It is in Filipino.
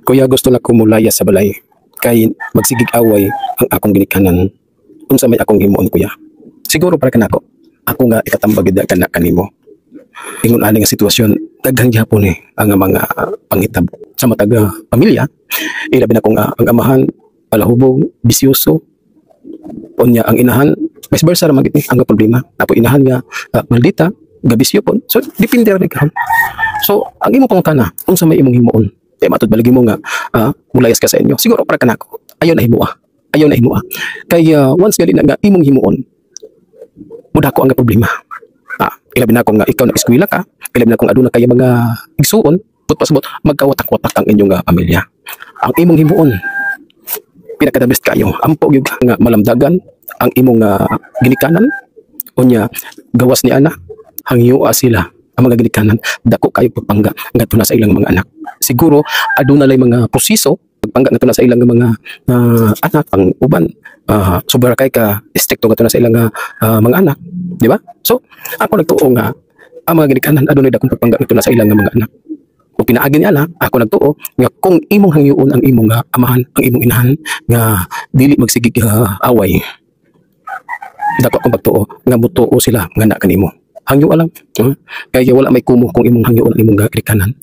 Kuya, gusto na kumulaya sa balay. Kay magsigig away ang akong ginikanan. Unsa may akong himuon, kuya. Siguro para kanako. Ako nga ikatambag gid kana kanimo. Ingon ani nga sitwasyon, daghang gyapon ang mga pangitab sa mataga pamilya. Ilabi na kung ang amahan palahubog, bisyoso. Unya ang inahan, vice versa ra magit ang problema. Apo inahan nga maldita, gabisyo pon. So depende ra karon. So ang imo pangutana, unsa may imong himuon? Kaya matud baligi mo nga mulayas ka sa inyo. Siguro para kanako. Ayon na himuha. Ayon na himuha. Kay once gali na nga imong himuon, mudako ang problema. Ilabi na kung ikaw nag-eskwela ka, ilabi na kung aduna kay mga igsuon, putpasbot magkawatak-watak ang inyong pamilya. Ang imong himuon, pinaka the best kayo. Ampo gyud nga malamdagan ang imong ginikanan. Unya gawas ni ana, hangyoa sila ang mga ginikanan, dako kayo pagpangga ngadto na sa ilang mga anak. Siguro aduna lay mga proseso pagpangga ngadto na sa ilang mga anak ang uban. Sobra kay ka stricto ngadto na sa ilang mga anak, di ba? So ako nagtuo nga ang mga ginikanan adunay dakong pagpangga ngadto na sa ilang mga anak. O pinaagi niya lang, ako nagtuo nga kung imong hangyoon ang imong amahan, ang imong inahan nga dili magsigig away. Dako akong pagtuo nga mutuo sila nga na kanimo. Hangyo lang. Kaya wala may kumo kung imong hangyoon ang imong ginikanan.